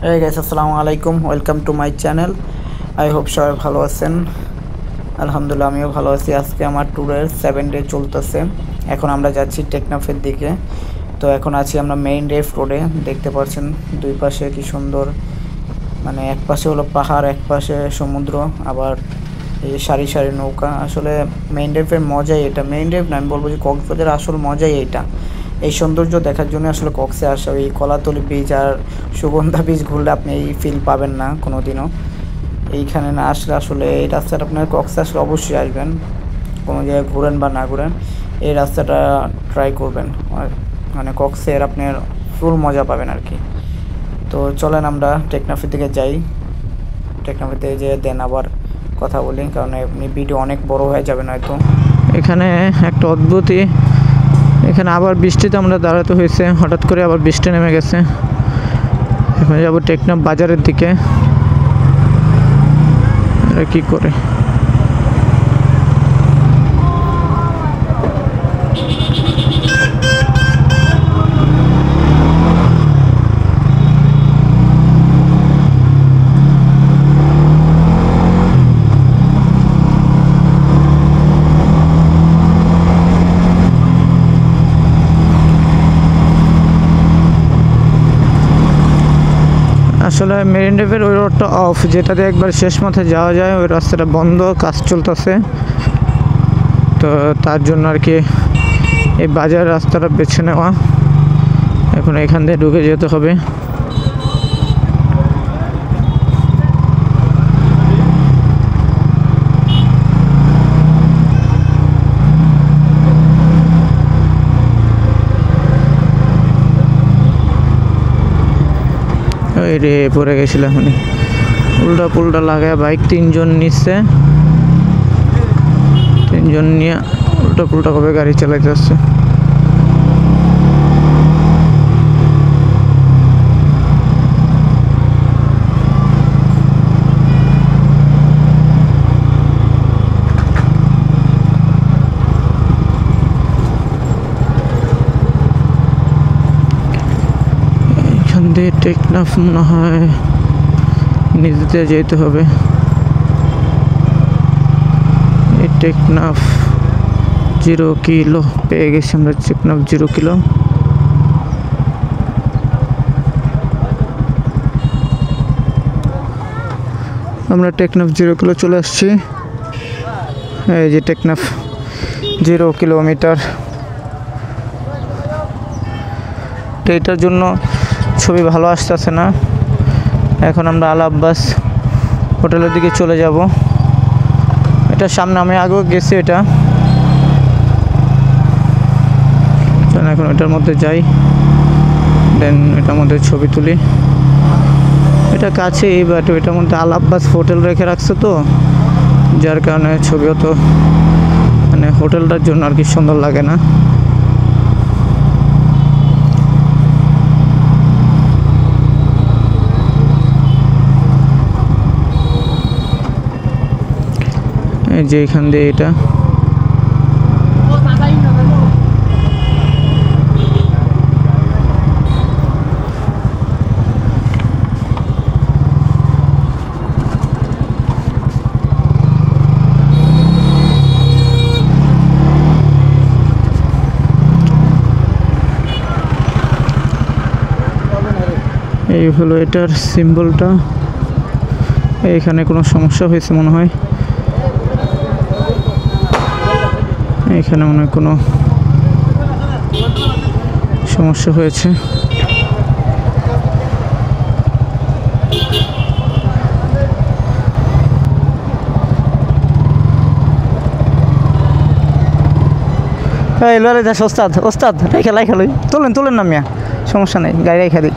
Hey guys, আসসালামু আলাইকুম, welcome to my channel. I hope সবাই ভালো আছেন। আলহামদুলিল্লাহ আমিও ভালো আছি। আজকে আমার ট্যুরের 7 ডে চলতেছে। এখন আমরা যাচ্ছি টেকনাফের দিকে। তো এখন আছি আমরা মেইন রেফ রোডে। দেখতে পাচ্ছেন দুই পাশে কি সুন্দর, মানে এক পাশে হলো পাহাড়, এক পাশে সমুদ্র, আবার এই সারি সারি নৌকা। আসলে মেইন রেফের মজাই এটা। মেইন রেফ না, আমি বলবো যে কক্সবাজারের আসল মজাই এইটা। এই সৌন্দর্য দেখার জন্য আসলে কক্সে আসা। এই কলাতলি বিচ আর সুগন্ধা বিচ ঘুরলে আপনি এই ফিল পাবেন না কোনো দিনও। এইখানে না আসলে আসলে এই রাস্তাটা আপনার কক্সে আসলে অবশ্যই আসবেন। কোনো জায়গায় ঘুরেন বা না ঘুরেন, এই রাস্তাটা ট্রাই করবেন। মানে কক্সের আপনার ফুল মজা পাবেন আর কি। তো চলেন আমরা টেকনাফের দিকে যাই। টেকনাফের দিকে যেয়ে দেন আবার কথা বলি, কারণ এমনি ভিডিও অনেক বড় হয়ে যাবে নয়তো। এখানে একটা অদ্ভুতই, এখানে আবার বৃষ্টিতে আমরা দাঁড়াতে হয়েছে, হঠাৎ করে আবার বৃষ্টি নেমে গেছে। এখন যাবো টেকনাফ বাজারের দিকে। এটা কি করে আসলে মেরিন ড্রাইভের ওই রোডটা অফ, যেটাতে একবার শেষ মাথায় যাওয়া যায়, ওই রাস্তাটা বন্ধ, কাজ চলতেছে। তো তার জন্য আর কি এই বাজার রাস্তাটা বেছে নেওয়া। এখন এখান দিয়ে ঢুকে যেতে হবে। ওই রে পড়ে গেছিলাম, মানে উল্টা পুল্টা লাগায় বাইক তিনজন নিচ্ছে, তিনজন নিয়ে উল্টা পুল্টা ভাবে গাড়ি চালাইতে আসছে। টেকনাফ মনে হয় নিজেতে যেতে হবে। এই টেকনাফ 0 কিলো পেয়ে গেছি আমরা। টেকনাফ 0 কিলো। আমরা টেকনাফ 0 কিলো চলে আসছি। এই যে টেকনাফ 0 কিলোমিটার। এটার জন্য ছবি ভালো আসতেছে না। এখন আমরা আল আব্বাস হোটেলের দিকে চলে যাব। এটার সামনে আমি আগেও গেছি। এটা চলেন এখন এটার মধ্যে যাই, দেন এটার মধ্যে ছবি তুলি। এটা কাছেই, বাট এটার মধ্যে আল আব্বাস হোটেল রেখে রাখছে, তো যার কারণে ছবিও তো মানে হোটেলটার জন্য আর কি সুন্দর লাগে না। যে এখান দিয়ে এটা এই হলো এটার সিম্বলটা। এখানে কোনো সমস্যা হয়েছে মনে হয়। এখানে মনে হয় কোনো সমস্যা হয়েছে। ওস্তাদ ওস্তাদ রেখে লাই খেলোই তোলেন তোলেন না মিয়া, সমস্যা নেই, গাড়ি রেখে দিই।